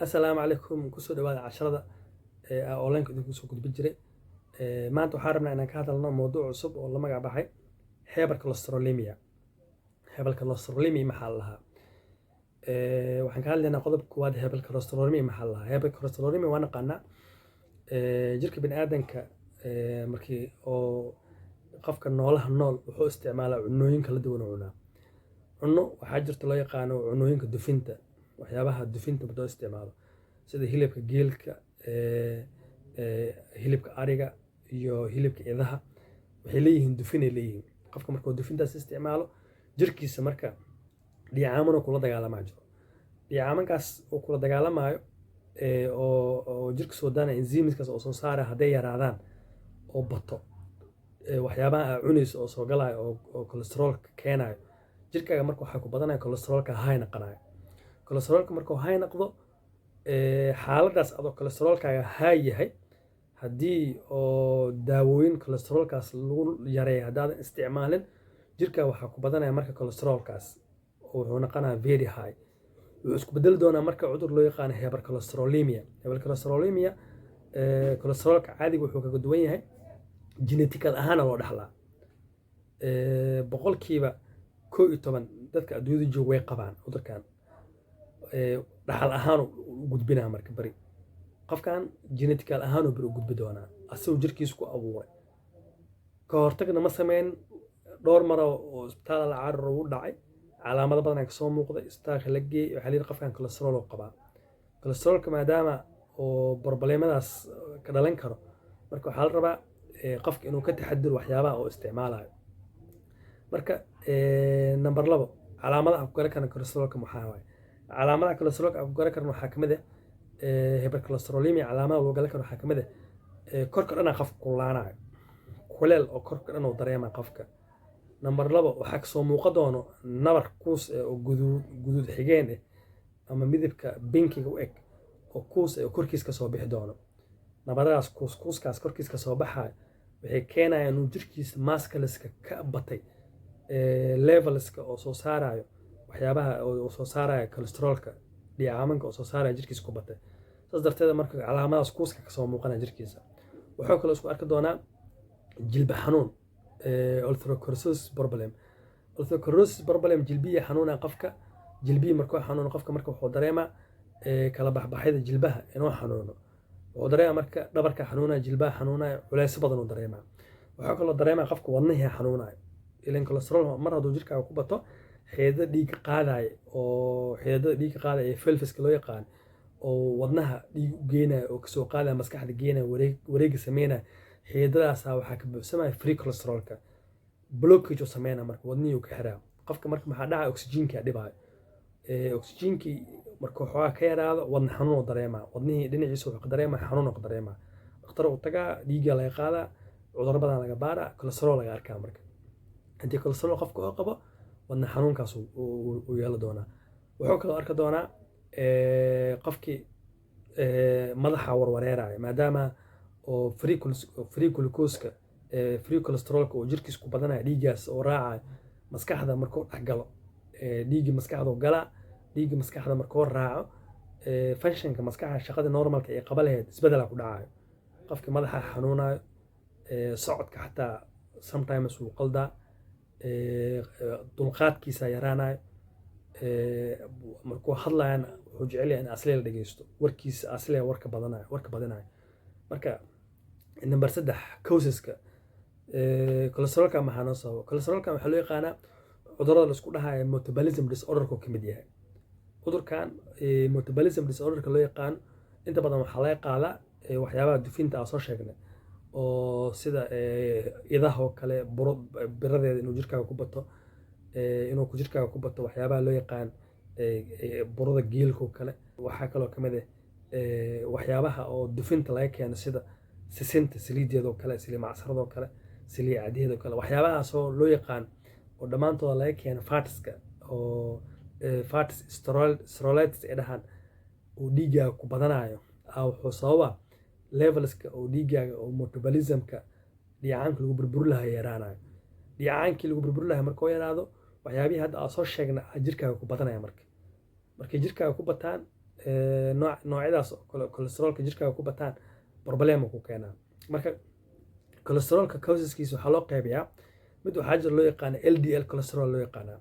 السلام عليكم kusoo dhawaada casharada online idinku soo gudbin jiray maanta waxaan rabnaa inaan ka hadalno mowduuc cusub oo la magac baxay hypercholesterolemia maxaa la lahaa waxaan ka hadlaynaa qodobka koowaad hypercholesterolemia maxaa la lahaa hypercholesterolemia waa naqaanaa jirka bini'aadanka markii oo qofka noolaha nool wuxuu isticmaalaa cunooyin kala duwan oo cunaa cunno waxaa jirta loo yaqaano cunooyinka dufinta waxyaabaha dufinta loo isticmaalo sida hilibka geelka hilibka ariga iyo hilibka idaha waxay leeyihiin dufin ay leeyihiin qofka markuu dufintaas isticmaalo jirkiisa marka dhiyacaaman kula dagaalamaa jiro dhiyacaamankaas uu kula dagaalamayo oo jirka soo daana enzymeskaas oo soo saara hadday yaraadaan oo bato waxyaabaha aad cunayso oo soo galaayo oo kolestaroolka keenayo jirkaaga marka waxaa ku badanaya kolestaroolka high noqonayo kolestaroolka markuu high noqdo xaaladaas adoo kolestaroolkaaga high yahay haddii oo daawooyin kolestaroolkaas lagu yareeyo haddaadan isticmaalin jirkaaga waxaa ku badanaya marka kolestaroolkaas wuxuu noqonayaa very high wuxuu isku bedeli doonaa marka cudur loo yaqaano hypercholesterolemia kolestaroolka caadiga wuxuu kaga duwan yahay genetical ahaana loo dhaxlaa boqolkiiba 11 dadka adduunyada jooga way qabaan cudurkan dhaxal ahaan u gudbinaa marka bari qofkan genetical ahaan uu bari u gudbi doonaa asagoo jirkiisa ku abuuray ka hortagna ma sameyn dhowr mar oo isbitaal la carar ugu dhacay calaamado badan ka soo muuqday isbitaalka la geeyay waxa la yiri qofkan kolestarool uu qabaa kolestaroolka maadaama oo problemadaas ka dhalan karo marka waxaa la rabaa qofka inuu ka taxadiro waxyaabaha oo isticmaalayo marka number 2 calaamadaha ku garan kara kolestaroolka maxaa waaye calaamadaha kolestaroolka ku garan kara waxaa kamid ah hypercholesterolemia calaamadaha loo garan karo waxaa kamid ah korka dhan qofka kulaanayo kuleel oo korka dhan uu dareema qofka number 2 waxaa ka soo muuqan doono nabar kuus oo guduud xigeen ah ama midabka binkiga u eg oo kuus oo korkiisa ka soo bixi doono nabaradaas kuuskaas korkiisa ka soo baxayo waxay keenayaan inuu jirkiisa maskaleska ka batay levelska oo soo saarayo waxyaabaha oo soo saaraya kolestaroolka dhiyacaamanka oo soo saaraya jirkiisa ku batay saas darteed marka calaamadaas kuuska ka soo muuqanaya jirkiisa wuxuu kale isku arki doonaa jilba xanuun osteoporosis problem jilbiya xanuuna qofka jilbiya markuu xanuuno qofka marka wuxuu dareemaa kala baxbaxayda jilbaha inuu xanuuno wuxuu dareemaa marka dhabarka xanuuna jilbaha xanuuna culays badan uu dareemaa wuxuu kale dareemaa qofka wadnaha xanuunayo ileen kolestarool mar hadduu jirkaaga ku bato xeedada dhiigga qaadaya oo xeedada dhiigga qaadaya ee felfiska loo yaqaan oo wadnaha dhiig u geenaya oo kasoo qaadaya maskaxda geenaya wareega sameynaya xeedadaasa waxaa ka buuxsamaya free cholesterolka blockage uu sameynaya marka wadnihii uu ka xiraa qofka marka maxaa dhacaya oxygenka dhibayo oxygenkii marka waxaa ka yaraado wadna xanuun uu dareemaa wadnihii dhinaciisa wuxuu ka dareemaa xanuun uu ka dareemaa dhakhtar uu tagaa dhiigga laga qaadaa cudurro badan laga baaraa cholesterol laga arkaa marka haddii cholesterol qofka oo qabo wadna xanuunkaas uu yeelo doonaa wuxuu kaloo arki doonaa qofkii madaxa warwareeraya maadaama oo free glucoseka free cholesterolka oo jirkiisa ku badanaya dhiiggaas oo raacayo maskaxda markuu dhex galo dhiigga maskaxda galaa dhiigga maskaxda markuu raaco functionka maskaxda shaqada normalka ee qaba lahayd isbedela ku dhacayo qofka madaxa xanuunayo socodka xataa sometimes uu qaldaa dulqaadkiisa yaraanayo markuu hadlayana wuxuu jecel yahay in asli la dhageysto warkiisa asli warka badanayo marka number 3 causeska kolestaroolka maxaa noo sababa kolestaroolka waxaa loo yaqaanaa cudurrada la isku dhahayo metabolism disorderka ka mid yahay cudurkan metabolism disorderka loo yaqaan inta badan waxaa laga qaadaa waxyaabaha dufinta aan soo sheegnay oo sida idaha oo kale biradeeda inuu jirkaaga ku bato waxyaabaha loo yaqaan burada geelka oo kale waxaa kaloo kamid ah waxyaabaha oo dufinta laga keeno sida sisinta saliideeda oo kale saliid macsarada oo kale saliid caadiyeeda oo kale waxyaabahaas oo loo yaqaan oo dhammaantooda laga keeno fatska oo fats steroids ee dhahan uu dhiiggaaga ku badanayo wuxuu sababaa levelska oo dhiiggaaga oo metabolismka dhiicaanka lagu burburi lahaa yaraanayo dhiicaankii lagu burburi lahaa markuu yaraado waxyaabihii hadda aan soo sheegna jirkaaga ku badanaya markay jirkaaga ku bataan noocyadaas kolestaroolka jirkaaga ku bataan problema ku keenaa. marka kolestaroolka causeskiisa waxaa loo qeybiyaa mid waxaa jira loo yaqaana LDL cholesterol loo yaqaanaa.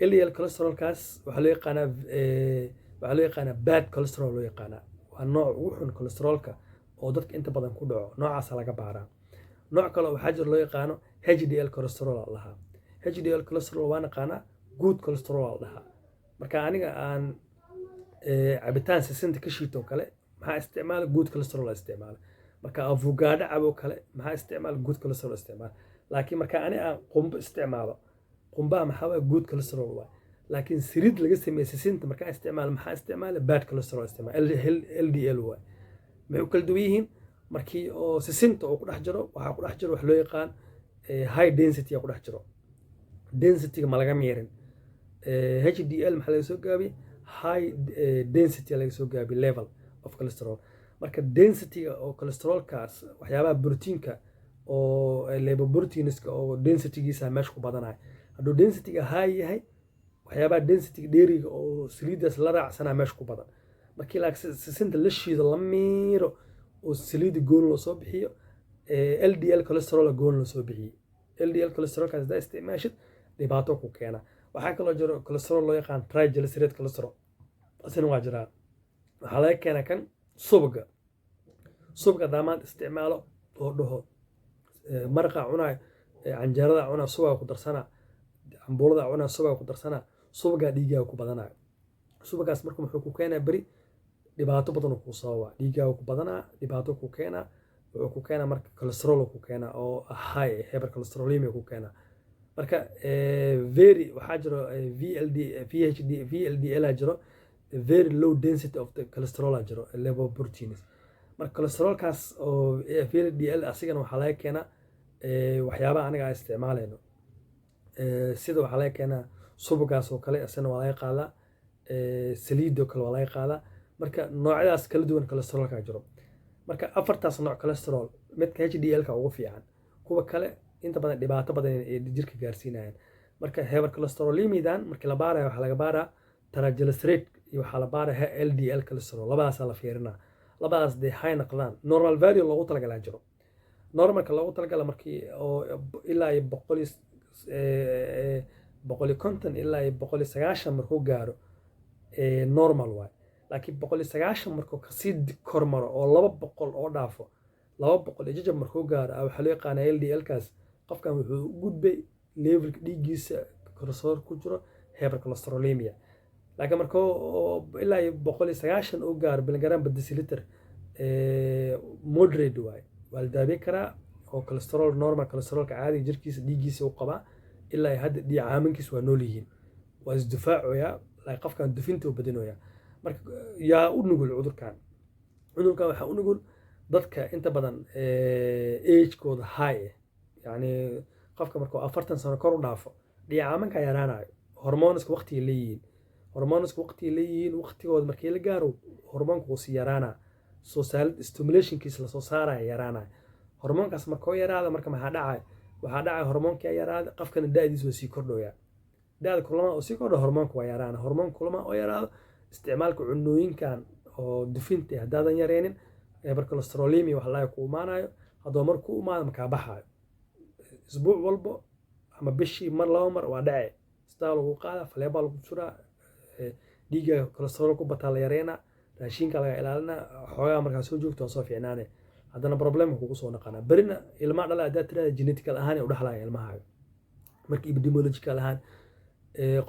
LDL cholesterolkaas waxaa loo yaqaanaa bad cholesterol loo yaqaanaa. waa nooc ugu xun kolestaroolka oo dadka inta badan ku dhaco, noocaasa laga baaraa. nooc kale waxaa jira loo yaqaano HDL cholesterol la dhahaa. HDL cholesterol waa naqaanaa, good cholesterol la dhahaa. marka aniga aan cabitaan sisinta ka shiito kale maxaa isticmaala good cholesterol isticmaala. marka avocado cabo kale maxaa isticmaala good cholesterol isticmaala. laakiin marka ani aan qumbo isticmaalo, qumbaha maxaa waa good cholesterol waay. laakiin saliid laga sameeyay sisinta markaa isticmaalo maxaa isticmaala bad cholesterol isticmaala, LDL waay. maxay u kala duwan yihiin? markii oo sisinta oo ku dhex jiro waxaa ku dhex jiro wax loo yaqaan high density ku dhex jiro. densityga ma laga miirin. HDL maxaa laga soo gaabiyey? high density laga soo gaabiyey level of cholesterol. marka densityga oo cholesterolkaas waxyaabaha proteinka oo lipoproteinska oo densitygiisa meesha ku badanayo. hadduu densityga high yahay waxyaabaha densityga dheeriga oo saliidaas la raacsanaa meesha ku badan. markii sisinta la shiido la miiro oo saliida goon loo soo bixiyo, LDL cholesterol goon loo soo bixiyey. LDL cholesterolkaas hadaa isticmaashid dhibaato ku keena. waxaa kaloo jiro cholesterol loo yaqaan triglyceride cholesterol, asina waa jiraa. waxaa laga keenaa kan subagga. subagga hadaa maanta isticmaalo oo dhaho maraqa cunaayo, canjeerada cunaa subaga ku darsanaa, cambuulada cunaa subaga ku darsanaa, subaggaa dhiigaaga ku badanayo. subagaas marka muxuu ku keenaa beri dhibaato badan kuu sababa. dhiigaaga ku badanaa, dhibaato ku keenaa, wuxuu ku keenaa marka cholesterol ku keenaa oo high hypercholesterolemia ku keenaa. marka waxaa jiro VLDL jiro, very low density of the cholesterol jiro, lipoproteins. marka cholesterolkaas oo VLDL asigana waxaa laga keenaa waxyaabaha aniga aan isticmaalayno, sida waxaa laga keenaa subagaas oo kale, asina waa laga qaadaa, saliidoo kale waa laga qaadaa. marka noocyadaas kala duwan cholesterolka jiro. marka afartaas nooc cholesterol midka HDL-ka ugu fiican, kuwa kale inta badan dhibaato badan ay jirka gaarsiinayaan. marka hypercholesterolemia markii la baarayo waxaa laga baaraa triglyceride iyo waxaa la baaraa LDL cholesterol. labadaasaa la fiirinaa. labadaas dee high noqdaan, normal value loogu talagalaa jiro. normalka loogu talagala markii oo ilaa 150 ilaa 190 markuu gaaro normal waay. laakiin 190 markuu kasii kormaro oo 200 oo dhaafo, 200 jajab markuu gaaro waxaa loo yaqaanaa LDL-kaas qofkan wuxuu u gudbay levelka dhiiggiisa cholesterol ku jiro hypercholesterolemia. laakiin markuu ilaa 190 uu gaaro biligram per deciliter moderate waay, waa la daaweyn karaa oo cholesterol normal cholesterolka caadiga jirkiisa dhiiggiisa uu qabaa ilaa hadda dhiigcaaminkiisa waa nool yihiin, waa isdifaacoyaa, laakiin qofkan dufinta uu badinoyaa. marka yaa u nugul cudurkan waxaa u nugul dadka inta badan agekooda high yani qofka markuu 40 sano kor u dhaafo dhiigcaaminka yaraanayo. hormoonska waqtiga leeyihiin waqtigooda markii la gaaro hormoonka uu sii yaraanaa, soo saarid stimulationkiisa lasoo saaraya yaraanaya. hormoonkaas markuu yaraada marka maxaa dhacaya hormoonka yaraada, qofkana da'diisa waa sii kordhoyaa. da'da kulama oo sii kordho hormoonka waa yaraana. hormoonka kulama oo yaraado isticmaalka cunooyinkan oo dufinta haddaadan yareenin hypercholesterolemia wax laga ku imaanayo. hadduu mar ku imaado makaa baxaayo. isbuuc walbo ama bishii mar 2 mar waa dhace, isbitaal lagu qaada, faleebaa lagu suraa, dhiigga cholesterol ku bataa la yareena, raashinka laga ilaalina, xoogaa markaa soo joogto waa soo fiicnaane. haddana problemka kugu soo naqanaa berina ilmaha dhala haddaad tirahda genetical ahaan ay u dhaxlaya ilmahaaga. marka epidemiological ahaan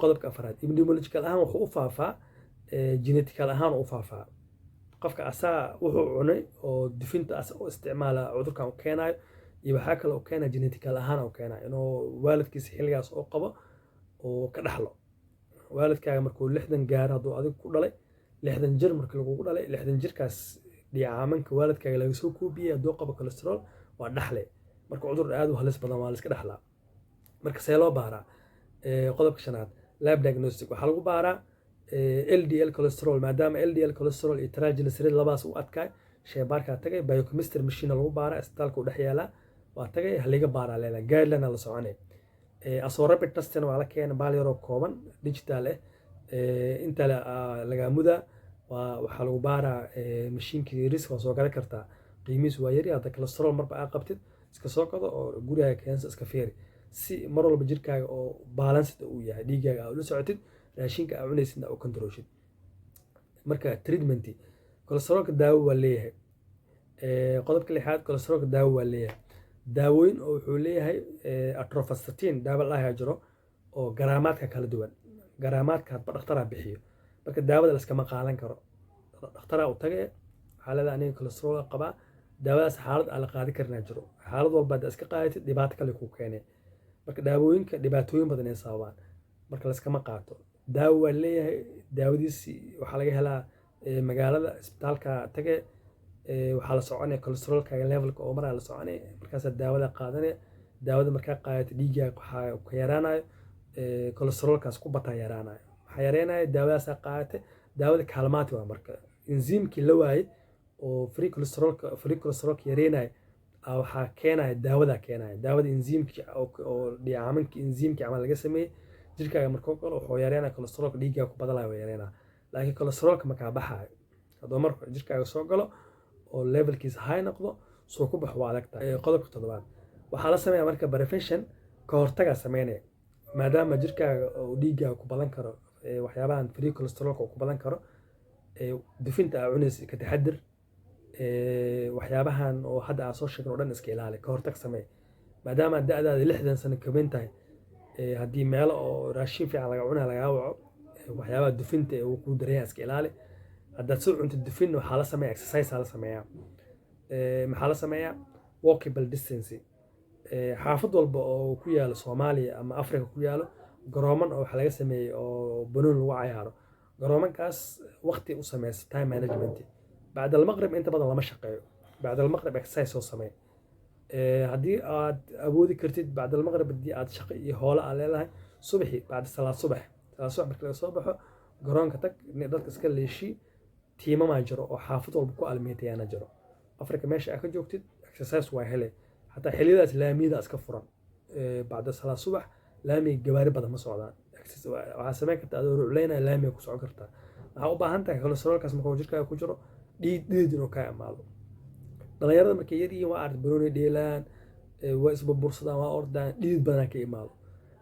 qodobka afraad, epidemiological ahaan wuxuu u faafaa, genetical ahaan u faafaa. qofka asaa wuxuu cunay oo dufinta asaa u isticmaala cudurkan u keenayo, iyo waxaa kale u keenaa genetical ahaan u keenayo inuu waalidkiisa xilligaas oo qabo oo ka dhaxlo. waalidkaaga markuu 60 gaaro hadduu adiga ku dhalay 60 jir markii lagugu dhalay 60 jirkaas dhiigcaaminka waalidkaaga laga soo koobiyey hadduu qabo cholesterol waa dhaxle. marka cudur aad u halis badan waa la iska dhaxlaa. marka see loo baaraa? qodobka shanaad lab diagnostic waxaa lagu baaraa LDL cholesterol, maadaama LDL cholesterol iyo triglyceride labadaas u adkaay. shaybaarkaa tagay, biochemistry machine lagu baaraa, isbitaalka u dhex yaalaa, waa tagay haliga baaraa leela guideline la soconay. asoo rapid testing waa la keenay baal yaroo kooban digital inta laga mudaa waxaa lagu baaraa mashiinkii yariis waa soo gadan kartaa qiimihiisu waa yari hadda cholesterol marba aa qabtid iska soo gado oo gurigaaga keensa iska fiiri si mar walba jirkaaga oo balanced uu yahay dhiigaaga aa ula socotid raashinka aa cunaysidna u controlshid marka treatmenti cholesterolka daawo waa leeyahay qodobka lixaad cholesterolka daawo waa leeyahay daawooyin oo wuxuu leeyahay atorvastatin daawo la jiro oo garaamaadka kala duwan garaamaadka hadba dhakhtaraa bixiyo marka daawada laskama qaadan karo dhakhtaraa u tagay waxaa leedahay aniga cholesterol qabaa daawadaas xaalad aan la qaadi karinaa jiro xaalad walba hadda iska qaadatid dhibaato kale kuu keenay marka daawooyinka dhibaatooyin badan ay sababaan marka laskama qaato daawo waa leeyahay daawadiisi waxaa laga helaa magaalada isbitaalka tage waxaa la soconaya cholesterolkaaga levelka oo maraa la soconaya markaasaa daawada qaadanaya daawada markaa qaadato dhiiggaaga waxaa ka yaraanayo cholesterolkaas ku bataa yaraanayo waxaa yareynaya daawadaasaa qaadate daawada kaalmaati waa marka enzyimkii la waayey oo free cholesterolka yareynaya waxaa keenaya daawadaa keenaya daawada enzyimki oo dhicaaminki enzyimki camal laga sameeyey jirkaaga markoo galo wuxuu yareynaya cholesterolka dhiiggaaga ku badalaya waa yareynaya laakiin cholesterolka makaa baxaayo hadduu marka jirkaaga soo galo oo levelkiisa high noqdo soo ku baxo waa adagta qodobka toddobaad waxaa la sameeyaa marka prevention ka hortagaa sameynaya maadaama jirkaaga oo dhiiggaaga ku badan karo waxyaabahan free cholesterolka uu ku badan karo dufinta aa cunaysa ka taxadir waxyaabahan oo hadda aa soo sheegin oo dhan iska ilaali ka hortag samee maadaama da'daada 60 sano ka weyn tahay haddii meelo oo raashin fiican laga cunaa lagaa waco waxyaabaha dufinta uu ku dareeyaa iska ilaali haddaad soo cuntid dufin waxaa la sameeyaa exercise la sameeyaa maxaa la sameeyaa walkable distance xaafad walba oo ku yaalo Soomaaliya ama Afrika ku yaalo garooman oo waxa laga sameeyay oo banoon lagu cayaaro garoomankaas waqti u sameeyay time management بعد المغرب انت بدل لما شقeeyo بعد المغرب exercise soo samee hadii aad awoodi kartid بعد المغرب hadii aad shaqo iyo hoola aan leedahay subaxi بعد salaad subax marka la soo baxo garoonka tag dadka iska leeshi tiima ma jiro oo xaafad walba ku almeetayana jiro Afrika meesha aad ka joogtid exercise waa hele hatta xillidaas laamiyada iska furan بعد salaad subax laami gawaari badan ma socdaan waxa sameyn kartaa adoo ruuleynaa laamiga ku socon kartaa waxa u baahan tahay cholesterolkaas marka jirkaaga ku jiro dhiid inuu ka imaado dhalinyarada markay yar yihiin waa ard barooni dheelaan waa isburbursadaan waa ordaan dhiid badan ka imaado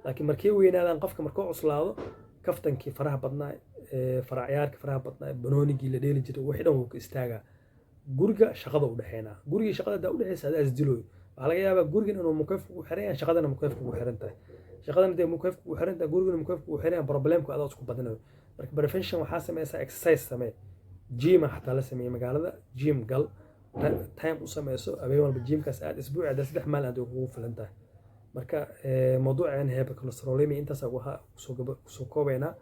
laakiin markay weynaadaan qofka markuu cuslaado kaftankii faraha badnaa faracyarka faraha badnaa banoonigii la dheeli jiray wixii dhan wuu ka istaagaa guriga shaqada u dhaxeynaa guriga shaqada u dhaxeysa aad isdilooy waxa laga yaabaa gurigan inuu mukayf ugu xiran yahay shaqadana mukayf ugu xiran tahay shaqadana dee mukayf ugu xiran tahay gurigana mukayf ugu xiran yahay problemku aad isku badanayo marka prevention waxaa sameeysaa exercise samee جيم حتى لسه مقالة جيم قال تايم أسمى يسوع أبي والله بالجيم كاس قاعد أسبوع عاد سدح مال عنده وقوف لنته مركا موضوع يعني هي بالكوليستروليمي أنت سووها سوكو بينا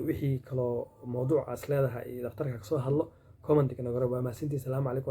وحي كلا موضوع أصله هذا إذا اخترك سوى هلا كومنت كنا قربوا ما سنتي سلام عليكم.